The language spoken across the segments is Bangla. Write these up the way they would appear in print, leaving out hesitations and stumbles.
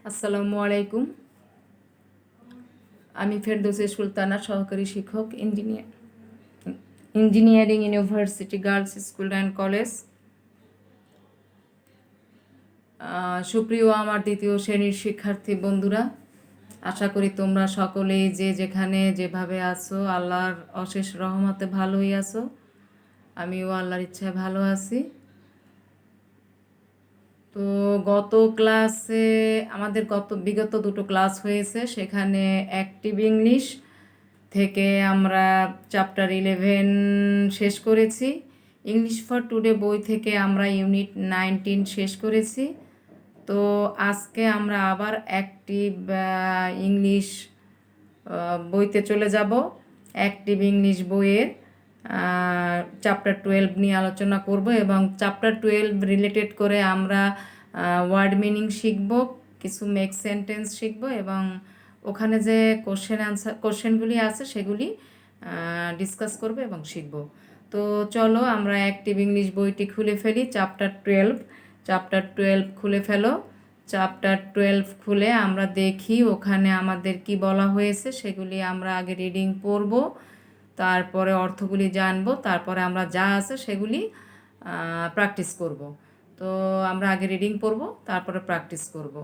আসসালামু আলাইকুম। আমি ফেরদৌসী সুলতানা, সহকারী শিক্ষক, engineering university girls school and college. সুপ্রিয় আমার দ্বিতীয় শ্রেণীর শিক্ষার্থী বন্ধুরা, আশা করি তোমরা সকলেই যে যেখানে যেভাবে আছো আল্লাহর অশেষ রহমতে ভালোই আছো। আমিও আল্লাহর ইচ্ছায় ভালো আছি। তো আমাদের বিগত দুটো ক্লাস হয়েছে, সেখানে অ্যাক্টিভ ইংলিশ থেকে আমরা চ্যাপ্টার 11 শেষ করেছি। ইংলিশ ফর টুডে বই থেকে আমরা ইউনিট 19 শেষ করেছি। তো আজকে আমরা আবার অ্যাক্টিভ ইংলিশ বইতে চলে যাব। অ্যাক্টিভ ইংলিশ বইয়ের চ্যাপ্টার 12 নিয়ে আলোচনা করব এবং চ্যাপ্টার 12 রিলেটেড করে আমরা ওয়ার্ড মিনিং শিখব, কিছু মেক সেন্টেন্স শিখব এবং ওখানে যে কোশ্চেনগুলি আছে সেগুলি ডিসকাস করব এবং শিখব। তো চলো আমরা অ্যাক্টিভ ইংলিশ বইটি খুলে ফেলি। চ্যাপ্টার 12 খুলে ফেলো। চ্যাপ্টার 12 খুলে আমরা দেখি ওখানে আমাদের কি বলা হয়েছে, সেগুলি আমরা আগে রিডিং পড়ব, তারপরে অর্থগুলি জানবো, তারপরে আমরা যা আছে সেগুলি প্র্যাকটিস করব। তো আমরা আগে রিডিং পড়ব, তারপরে প্র্যাকটিস করব।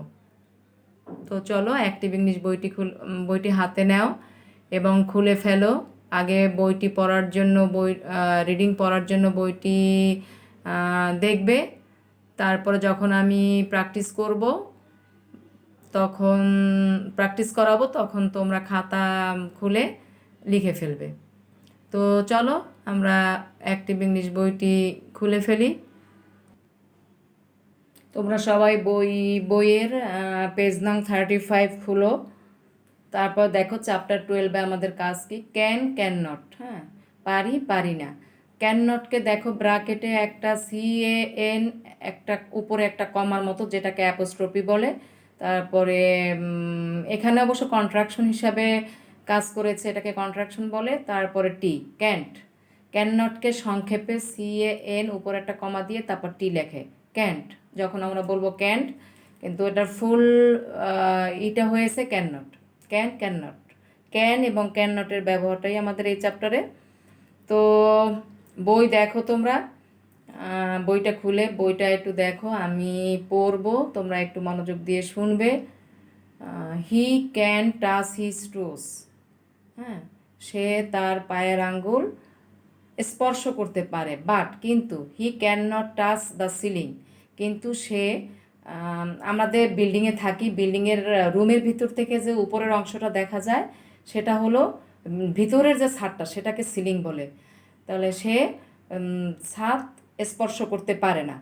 তো চলো অ্যাক্টিভ ইংলিশ বইটি হাতে নাও এবং খুলে ফেলো। আগে বইটি পড়ার জন্য রিডিং পড়ার জন্য বইটি দেখবে। তারপরে যখন আমি প্র্যাকটিস করাবো তখন তোমরা খাতা খুলে লিখে ফেলবে। তো চলো আমরা অ্যাক্টিভ ইংলিশ বইটি খুলে ফেলি। তোমরা সবাই বইয়ের পেজ নং 35 খুলো। তারপর দেখো চ্যাপ্টার 12 আমাদের কাজ কি, ক্যান নট। হ্যাঁ, পারি না। ক্যান নটকে দেখো ব্র্যাকেটে একটা CAN, একটা উপরে একটা কমার মতো, যেটাকে অ্যাপোস্ট্রফি বলে। তারপরে এখানে অবশ্য কন্ট্রাকশন হিসাবে কাজ করেছে, এটাকে কন্ট্রাকশন বলে। তারপরে ক্যান নটকে সংক্ষেপে CAN উপরে একটা কমা দিয়ে তারপর টি লেখে, ক্যান্ট। যখন আমরা বলবো ক্যান্ট, কিন্তু এটার ফুল এটা হয়েছে ক্যান নট। ক্যান এবং ক্যান নটের ব্যবহারটাই আমাদের এই চ্যাপ্টারে। তো বই দেখো তোমরা, বইটা খুলে বইটা একটু দেখো, আমি পড়বো, তোমরা একটু মনোযোগ দিয়ে শুনবে। He can touch his toes. হ্যাঁ, সে তার পায়ের আঙ্গুল স্পর্শ করতে পারে, কিন্তু he can not touch the ceiling. কিন্তু সে আমাদের বিল্ডিংয়ে থাকি, বিল্ডিংয়ের রুমের ভিতর থেকে যে উপরের অংশটা দেখা যায় সেটা হলো ভিতরের যে ছাদটা, সেটাকে সিলিং বলে। তাহলে সে ছাদ স্পর্শ করতে পারে না।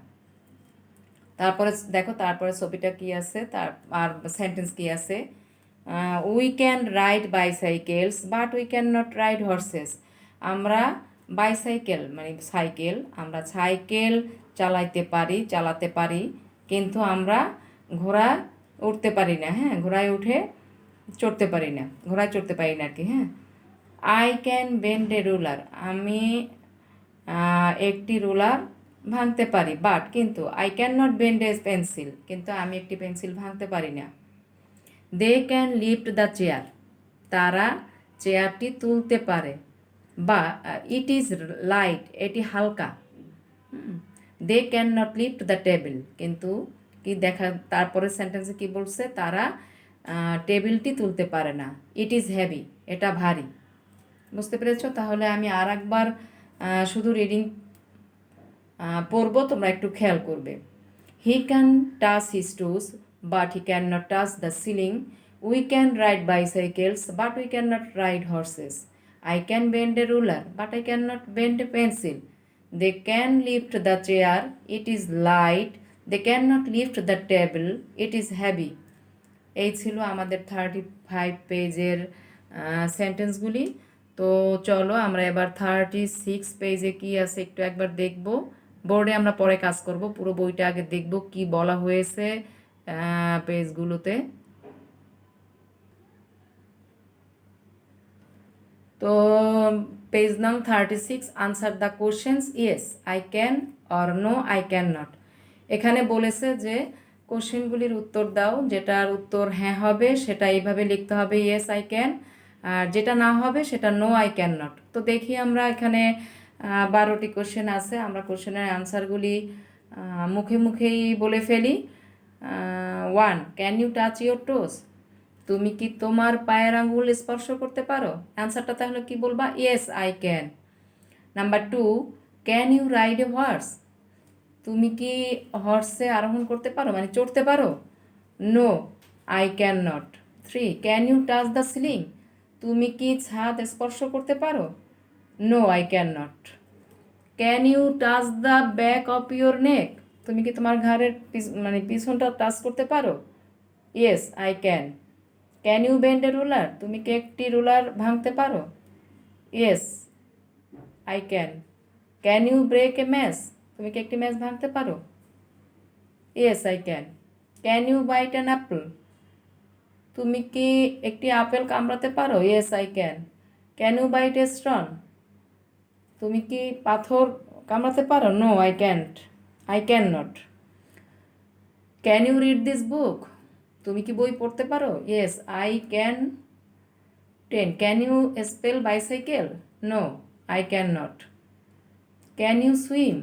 তারপরে দেখো, তারপরে ছবিটা কি আছে, আর সেন্টেন্স কি আছে, we can ride bicycles but we can not ride horse's. আমরা বাইসাইকেল মানে সাইকেল, আমরা সাইকেল চালাতে পারি, কিন্তু আমরা ঘোড়া উঠতে পারি না। হ্যাঁ, ঘোড়ায় চড়তে পারি না আর কি। হ্যাঁ, I can bend a ruler. আমি একটি রুলার ভাঙতে পারি, কিন্তু I can not bend a pencil. কিন্তু আমি একটি পেন্সিল ভাঙতে পারি না। They can lift the chair. তারা চেয়ারটি তুলতে পারে, ইট ইজ লাইট। এটি হালকা। They can not lift the table. কিন্তু তারপরে সেন্টেন্সে কি বলছে, তারা টেবিলটি তুলতে পারে না। It is heavy. এটা ভারী। বুঝতে পেরেছ? তাহলে আমি আর একবার শুধু রিডিং পড়বো, তোমরা একটু খেয়াল করবে। He can touch his toes but he can not touch the ceiling. We can ride bicycles but we can not ride horses. I can bend a ruler but I can not bend a pencil. They can lift the chair, it is light. They cannot lift the table, it is heavy. এই ছিল আমাদের 35 পেজের সেন্টেন্সগুলি। তো চলো আমরা এবার 36 পেজে কি আছে একটু একবার দেখব। বোর্ডে আমরা পরে কাজ করব, পুরো বইটা আগে দেখব কি বলা হয়েছে পেজগুলোতে। তো পেজ নং 36, answer the questions yes I can or no I can not. এখানে বলেছে যে কোশ্চেনগুলির উত্তর দাও, যেটার উত্তর হ্যাঁ হবে সেটা এইভাবে লিখতে হবে ইয়েস আই ক্যান, আর যেটা না হবে সেটা নো আই ক্যান নট। তো দেখি আমরা এখানে 12টি কোশ্চেন আছে, আমরা কোশ্চেনের অ্যান্সারগুলি মুখে মুখেই বলে ফেলি। 1, ক্যান ইউ টাচ ইউর টোস? তুমি কি তোমার পায়ের আঙ্গুল স্পর্শ করতে পারো? অ্যান্সারটা তাহলে কি বলবা? Yes I can. Number 2, can you ride a horse? তুমি কি হর্সে আরোহণ করতে পারো, মানে চড়তে পারো? No I can not. 3, can you touch the ceiling? তুমি কি ছাদ স্পর্শ করতে পারো? No I can not. Can you touch the back of your neck? তুমি কি তোমার ঘাড়ের মানে পিছনটা টাচ করতে পারো? Yes I can. Can you bend a ruler? তুমি কি একটি রুলার ভাঙতে পারো? Yes I can. Can you break a match? তুমি কি একটি ম্যাচ ভাঙতে পারো? Yes I can. Can you bite an apple? তুমি কি একটি আপেল কামড়াতে পারো? Yes I can. Can you bite a stone? তুমি কি পাথর কামড়াতে পারো? No I can't, I can not. Can you read this book? তুমি কি বই পড়তে পারো? Yes I can. 10, can you spell bicycle? No I can not. Can you swim?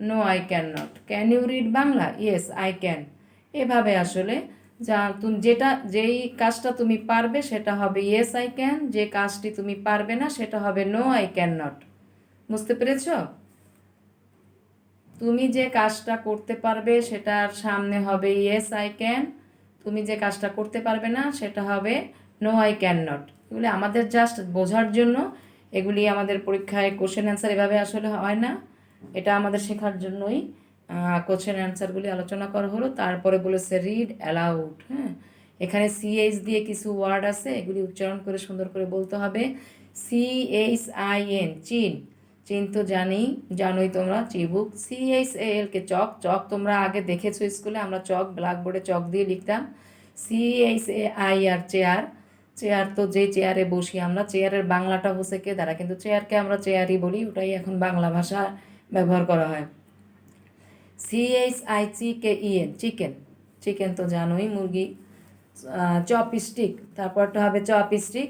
No I can not. Can you read Bangla? Yes I can. এভাবে আসলে যেই কাজটা তুমি পারবে সেটা হবে ইয়েস আই ক্যান, যে কাজটি তুমি পারবে না সেটা হবে নো আই ক্যান নট। বুঝতে পেরেছ? তুমি যে কাজটা করতে পারবে সেটার সামনে হবে ইয়েস আই ক্যান, তুমি যে কাজটা করতে পারবে না সেটা হবে নো আই ক্যান নট। এগুলি আমাদের জাস্ট বোঝার জন্য, এগুলি আমাদের পরীক্ষায় কোশ্চেন অ্যান্সার এভাবে আসলে হয় না, এটা আমাদের শেখার জন্যই কোশ্চেন অ্যান্সারগুলি আলোচনা করা হলো। তারপরে বলেছে রিড অ্যালাউড। হ্যাঁ, এখানে সিএইচ দিয়ে কিছু ওয়ার্ড আছে, এগুলি উচ্চারণ করে সুন্দর করে বলতে হবে। CHIN, চিন, চিন তো জানোই তোমরা, চিবুক। CHAL কে চক, চক তোমরা আগে দেখেছো স্কুলে, আমরা চক ব্ল্যাকবোর্ডে চক দিয়ে লিখতাম। CHAIR, চেয়ার, চেয়ার তো যে চেয়ারে বসি আমরা, চেয়ারের বাংলাটা হচ্ছে কে দ্বারা, কিন্তু চেয়ারকে আমরা চেয়ারই বলি, ওটাই এখন বাংলা ভাষা ব্যবহার করা হয়। CHICKEN, চিকেন, চিকেন তো জানোই, মুরগি। চপস্টিক, তারপরটা হবে চপস্টিক,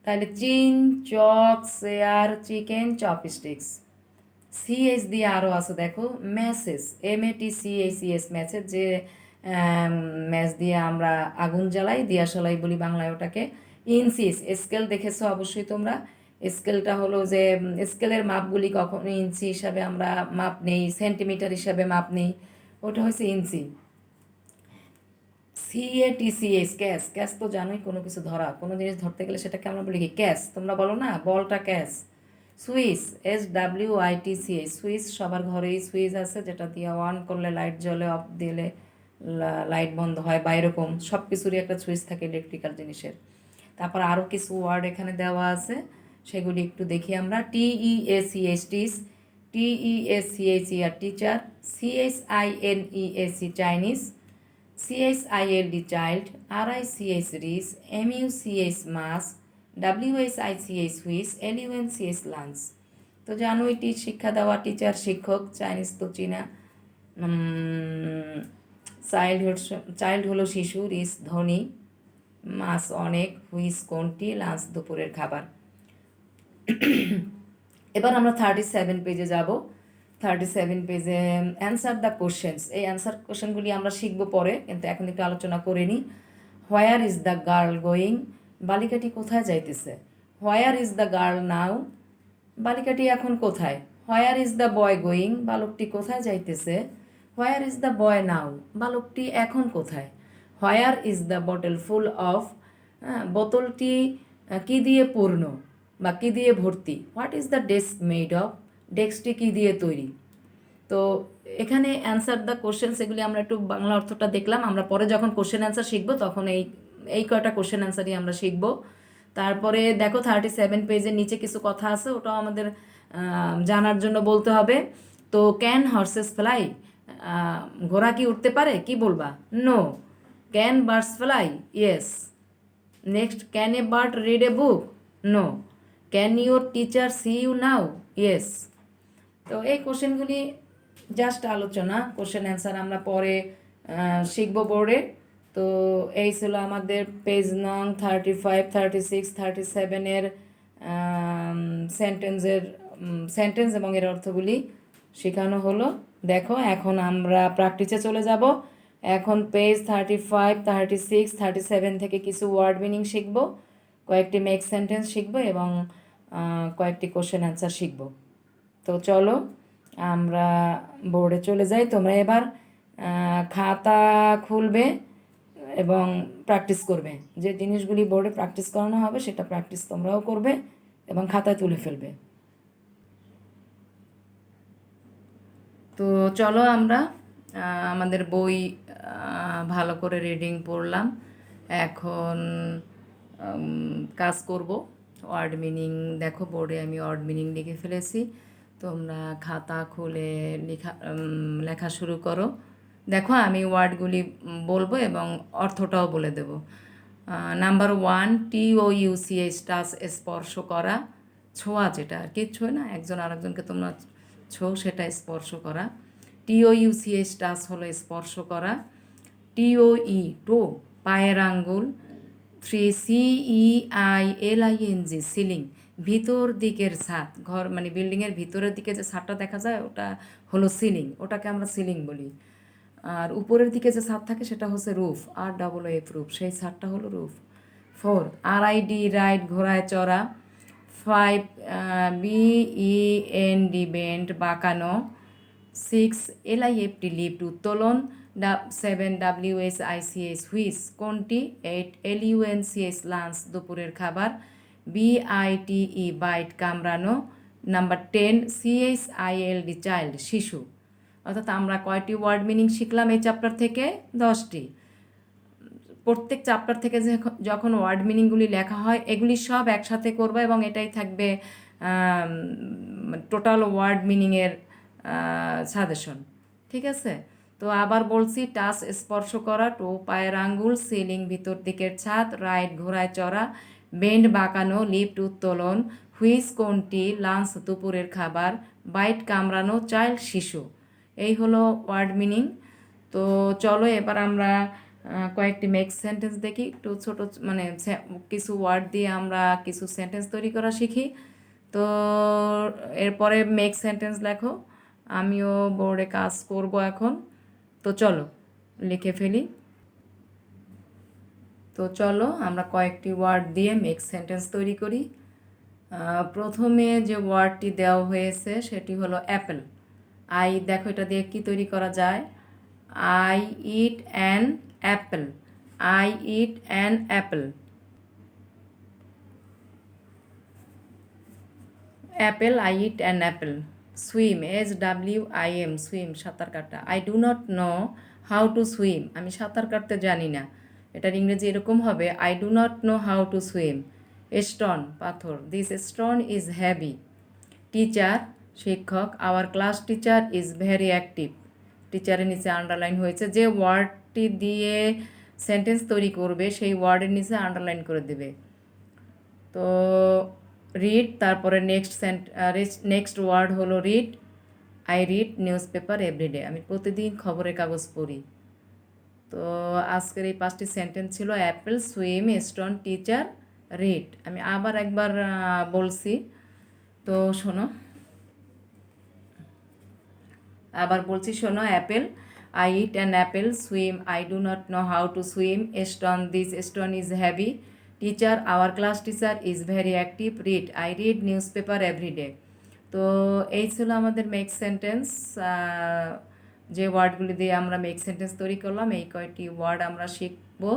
তাহলে চিন, চক, চেয়ার, চিকেন, চপস্টিক্স। সিএস দিয়ে আরও আছে দেখো, ম্যাসেজ, MATCHES, ম্যাসেজ, যে ম্যাচ দিয়ে আমরা আগুন জ্বালাই, দিয়াশলাই বলি বাংলায় ওটাকে। ইঞ্চিস, স্কেল দেখেছো অবশ্যই তোমরা, স্কেলটা হলো যে স্কেলের মাপগুলি কখনো ইঞ্চি হিসাবে আমরা মাপ নেই, সেন্টিমিটার হিসাবে মাপ নেই, ওটা হচ্ছে ইঞ্চি। CATCH, ক্যাচ, ক্যাচ তো জানোই, কোনো কিছু ধরা, কোনো জিনিস ধরতে গেলে সেটাকে আমরা বলি কি ক্যাচ, তোমরা বলো না বলটা ক্যাচ। সুইচ, SWITCH, সুইচ, সবার ঘরেই সুইচ আছে, যেটা দিয়ে অন করলে লাইট জ্বলে, অফ দিলে লাইট বন্ধ হয়, বা এরকম সব কিছুরই একটা সুইচ থাকে ইলেকট্রিক্যাল জিনিসের। তারপর আরও কিছু ওয়ার্ড এখানে দেওয়া আছে, সেগুলি একটু দেখি আমরা। TEACH, টিস, TEACHER, teacher, CHINEAC, Chinese, CHILD, child, RICH, rich, MUCH, mass, WHICH, which, LUNCH, lunch। তো জানো এটি শিক্ষা দেওয়া, টিচার শিক্ষক, চাইনিজ তো চীনা, চাইল্ড হলো শিশু, রিচ ধনী, মাস অনেক, হুইচ কোনটি, লাঞ্চ দুপুরের খাবার। এবার আমরা 37 পেজে যাব। 37 পেজে অ্যান্সার দ্য কোশ্চেন্স, এই অ্যান্সার কোশ্চেনগুলি আমরা শিখবো পরে, কিন্তু এখন একটু আলোচনা করে নিই। Where is the girl going? বালিকাটি কোথায় যাইতেছে? Where is the girl now? বালিকাটি এখন কোথায়? Where is the boy going? বালকটি কোথায় যাইতেছে? Where is the boy now? বালকটি এখন কোথায়? Where is the bottle full of? বোতলটি কি দিয়ে পূর্ণ বা কি দিয়ে ভর্তি? What is the desk made of? ডেস্কটি কি দিয়ে তৈরি? তো এখানে অ্যান্সার দ্য কোশ্চেন, সেগুলি আমরা একটু বাংলা অর্থটা দেখলাম, আমরা পরে যখন কোশ্চেন অ্যান্সার শিখবো তখন এই কয়টা কোশ্চেন অ্যান্সারই আমরা শিখবো। তারপরে দেখো 37 পেজের নিচে কিছু কথা আছে, ওটাও আমাদের জানার জন্য বলতে হবে। তো ক্যান হর্সেস ফ্লাই? ঘোড়া কি উঠতে পারে? কি বলবা? No. Can birds fly? Yes. Next, can a bird read a book? No. Can your teacher see you now? Yes. তো এই কোশ্চেনগুলি জাস্ট আলোচনা, কোশ্চেন অ্যান্সার আমরা পরে শিখব বোর্ডে। তো এই ছিল আমাদের পেজ নং 35, 36, 37-এর সেন্টেন্সের সেন্টেন্স এবং এর অর্থগুলি শেখানো হলো। দেখো এখন আমরা প্র্যাকটিসে চলে যাব। এখন পেজ 35, 36, 37 থেকে কিছু ওয়ার্ড মিনিং শিখব, কয়েকটি মেক সেন্টেন্স শিখব এবং কয়েকটি কোশ্চেন অ্যান্সার শিখব। তো চলো আমরা বোর্ডে চলে যাই। তোমরা এবার খাতা খুলবে এবং প্র্যাকটিস করবে। যে জিনিসগুলি বোর্ডে প্র্যাকটিস করানো হবে সেটা প্র্যাকটিস তোমরাও করবে এবং খাতায় তুলে ফেলবে। তো চলো আমরা আমাদের বই ভালো করে রিডিং পড়লাম। এখন কাজ করব। ওয়ার্ড মিনিং দেখো বোর্ডে আমি ওয়ার্ড মিনিং লিখে ফেলেছি। তোমরা খাতা খুলে লেখা শুরু করো। দেখো আমি ওয়ার্ডগুলি বলবো এবং অর্থটাও বলে দেব। নাম্বার 1, TOUCH, টাচ, স্পর্শ করা, ছোঁয়া, যেটা আর কি ছোঁয় না, একজন আরেকজনকে তোমরা ছো, সেটা স্পর্শ করা। TOUCH, টাচ হলো স্পর্শ করা। TOE, টো, পায়ের আঙ্গুল। 3, CEILING, সিলিং, ভিতর দিকের ছাদ, ঘর মানে বিল্ডিংয়ের ভিতরের দিকে যে ছাদটা দেখা যায় ওটা হলো সিলিং, ওটাকে আমরা সিলিং বলি। আর উপরের দিকে যে ছাদ থাকে সেটা হচ্ছে রুফ, ROOF, রুফ, সেই ছাদটা হলো রুফ। 4, RID, রাইড, ঘোড়ায় চড়া। 5, BEND, বেন্ড, বাঁকানো। 6, LIFT, লিফট, উত্তোলন। 7, WHICH, হুইচ, কোনটি। 8, LUNCH, লাঞ্চ, দুপুরের খাবার। BITE, বাইট, কামড়ানো। নাম্বার 10, CHILD, চাইল্ড, শিশু। অর্থাৎ আমরা কয়টি ওয়ার্ড মিনিং শিখলাম এই চ্যাপ্টার থেকে? 10টি। প্রত্যেক চ্যাপ্টার থেকে যখন ওয়ার্ড মিনিংগুলি লেখা হয় এগুলি সব একসাথে করবে এবং এটাই থাকবে টোটাল ওয়ার্ড মিনিংয়ের সাজেশন। ঠিক আছে? তো আবার বলছি, টাচ, স্পর্শ করা। টো, পায়ের আঙ্গুল। সিলিং, ভিতর দিকের ছাদ। রাইড, ঘোড়ায় চড়া। বেন্ড, বাঁকানো। লিফট, উত্তোলন। হুইচ, কোনটি। লাঞ্চ, দুপুরের খাবার। বাইট, কামড়ানো। চাইল্ড, শিশু। এই হলো ওয়ার্ড মিনিং। তো চলো এবার আমরা কয়েকটি মেক সেন্টেন্স দেখি। একটু ছোট মানে কিছু ওয়ার্ড দিয়ে আমরা কিছু সেন্টেন্স তৈরি করা শিখি। তো এরপরে মেক সেন্টেন্স লেখো, আমিও বোর্ডে কাজ করব এখন। তো চলো লিখে ফেলি। তো চলো আমরা কয়েকটি ওয়ার্ড দিয়ে মেক সেন্টেন্স তৈরি করি। প্রথমে যে ওয়ার্ডটি দেওয়া হয়েছে সেটি হলো অ্যাপেল। দেখো এটা দিয়ে কি তৈরি করা যায়। I eat an apple. I eat an apple. Apple, I eat an apple. Swim, SWIM, swim, সাঁতার কাটা। I do not know how to swim. আমি সাঁতার কাটতে জানি না। এটার ইংরেজি এরকম হবে, I do not know how to swim. Stone, পাথর। This stone is heavy. Teacher, শিক্ষক। Our class teacher is very active. টিচারের নিচে আন্ডারলাইন হয়েছে। যে ওয়ার্ডটি দিয়ে সেন্টেন্স তৈরি করবে সেই ওয়ার্ডের নিচে আন্ডারলাইন করে দেবে। তো রিড, তারপরে নেক্সট ওয়ার্ড হলো read. I read newspaper every day. আমি প্রতিদিন খবরের কাগজ পড়ি। তো আজকের এই 5টি সেন্টেন্স ছিল apple, swim, stone, teacher, read. আমি আবার একবার বলছি, তো শোনো। আবার বলছি শোনো। Apple, I eat an apple. Swim, I do not know how to swim. Stone, this stone is heavy. Teacher, our class teacher is very active. Read, I read newspaper every day. তো এই ছিল আমাদের মেক সেন্টেন্স। যে ওয়ার্ডগুলি দিয়ে আমরা মেক সেন্টেন্স তৈরি করলাম, এই কয়টি ওয়ার্ড আমরা শিখবো।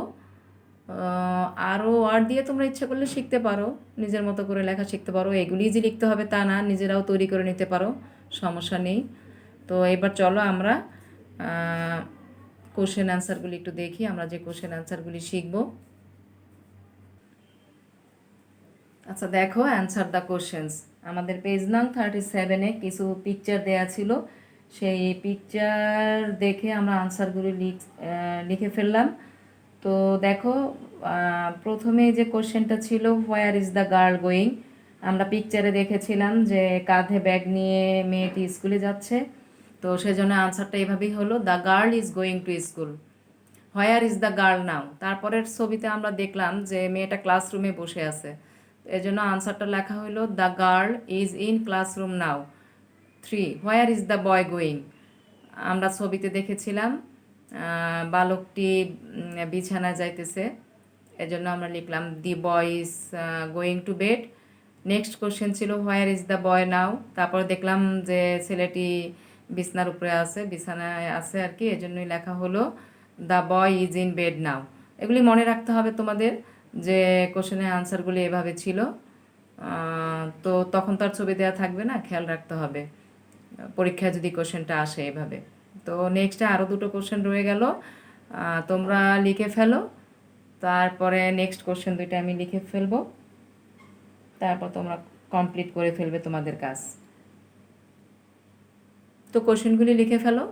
আরও ওয়ার্ড দিয়ে তোমরা ইচ্ছা করলে শিখতে পারো, নিজের মতো করে লেখা শিখতে পারো। এগুলিই যে লিখতে হবে তা না, নিজেরাও তৈরি করে নিতে পারো, সমস্যা নেই। তো এবার চলো আমরা কোশ্চেন অ্যান্সারগুলি একটু দেখি, আমরা যে কোশ্চেন অ্যান্সারগুলি শিখব। আচ্ছা দেখো, অ্যান্সার দ্য কোশ্চেন্স। আমাদের পেজ নং 37-এ কিছু পিকচার দেয়া ছিল, সেই পিকচার দেখে আমরা আনসারগুলি লিখে ফেললাম। তো দেখো, প্রথমে যে কোশ্চেনটা ছিল where is the girl going. আমরা পিকচারে দেখেছিলাম যে কাঁধে ব্যাগ নিয়ে মেয়েটি স্কুলে যাচ্ছে। তো তো সেজন্য আনসারটা এভাবেই হলো, the girl is going to school. Where is the girl now? তারপরের ছবিতে আমরা দেখলাম যে মেয়েটা ক্লাসরুমে বসে আছে, এই জন্য আনসারটা লেখা হলো, the girl is in classroom now. 3, where is the boy going? আমরা ছবিতে দেখেছিলাম বালকটি বিছানায় যাইতেছে, এজন্য আমরা লিখলাম the boy is going to bed. Next question ছিল হোয়ার ইজ দ্য বয় নাও? তারপর দেখলাম যে ছেলেটি বিছানার উপরে আছে, বিছানায় আছে আর কি, এজন্যই লেখা হলো the boy is in bed now. এগুলি মনে রাখতে হবে তোমাদের, যে কোশ্চেনের আনসারগুলি এভাবে ছিল। তো তখন তার ছবি দেওয়া থাকবে না, খেয়াল রাখতে হবে পরীক্ষায় যদি কোশ্চেনটা আসে এভাবে। তো নেক্সটে আরও দুটো কোশ্চেন রয়ে গেল, তোমরা লিখে ফেলো। তারপরে নেক্সট কোশ্চেন দুইটা আমি লিখে ফেলবো, তারপর তোমরা কমপ্লিট করে ফেলবে তোমাদের কাজ। তো কোশ্চেনগুলি লিখে ফেলো।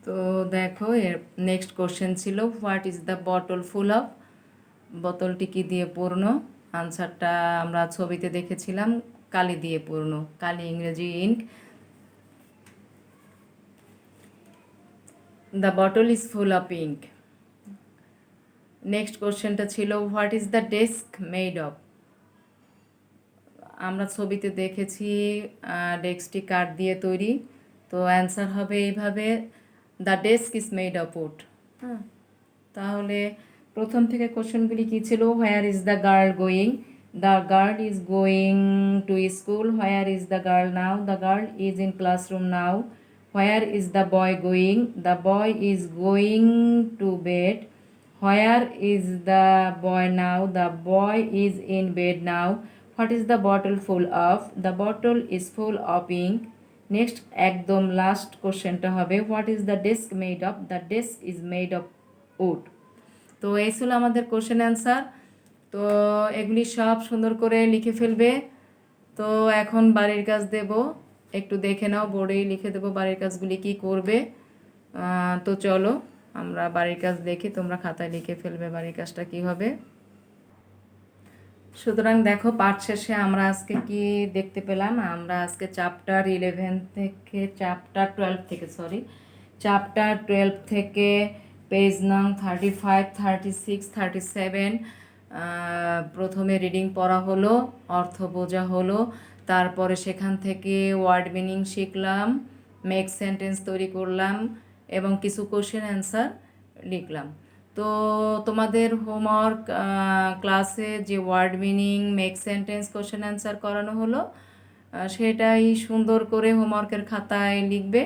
তো দেখো এর নেক্সট কোশ্চেন ছিল what is the bottle full of? বোতলটি কি দিয়ে পূর্ণ? আনসারটা আমরা ছবিতে দেখেছিলাম, কালি দিয়ে পূর্ণ, কালি ইংরেজি ink. The bottle is full of ink. Next কোশ্চেনটা ছিল what is the desk made of? আমরা ছবিতে দেখেছি ডেস্কটি কাঠ দিয়ে তৈরি, তো অ্যান্সার হবে এইভাবে, the desk is made of wood. হ্যাঁ, তাহলে প্রথম থেকে কোশ্চেনগুলি কী ছিল? Where is the girl going? The girl is going to school. Where is the girl now? The girl is in classroom now. Where is the boy going? The boy is going to bed. Where is the boy now? The boy is in bed now. What is the bottle full of? The bottle is full of ink. Next একদম লাস্ট কোশ্চেনটা হবে what is the desk made of? The desk is made of wood. তো এই ছিল আমাদের কোশ্চেন অ্যান্সার। তো এগুলি সব সুন্দর করে লিখে ফেলবে। তো এখন বাড়ির কাজ দেব, একটু দেখে নাও, বোর্ডেই লিখে দেবো বাড়ির কাজগুলি কি করবে। তো চলো আমরা বাড়ির কাজ দেখি, তোমরা খাতায় লিখে ফেলবে বাড়ির কাজটা কী হবে। সুতরাং দেখো পাঠ শেষে আমরা আজকে কি দেখতে পেলাম? আমরা আজকে চ্যাপ্টার 11 থেকে চ্যাপ্টার 12 থেকে পেজ নং 35, 36, 37 প্রথমে রিডিং পড়া হলো, অর্থ বোঝা হলো, তারপরে সেখান থেকে ওয়ার্ড মিনিং শিখলাম, মেক সেন্টেন্স তৈরি করলাম এবং কিছু কোশ্চেন অ্যান্সার লিখলাম। তো তোমাদের হোমওয়ার্ক ক্লাসে যে word meaning, make sentence, question answer করানো হলো, সেটাই সুন্দর করে হোমওয়ার্কের খাতায় লিখবে।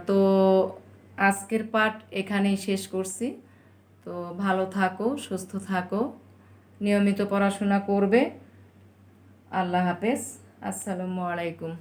তো আজকের পাঠ এখানেই শেষ করছি। তো ভালো থাকো, সুস্থ থাকো, নিয়মিত পড়াশোনা করবে। আল্লাহ হাফেজ, আসসালামু আলাইকুম।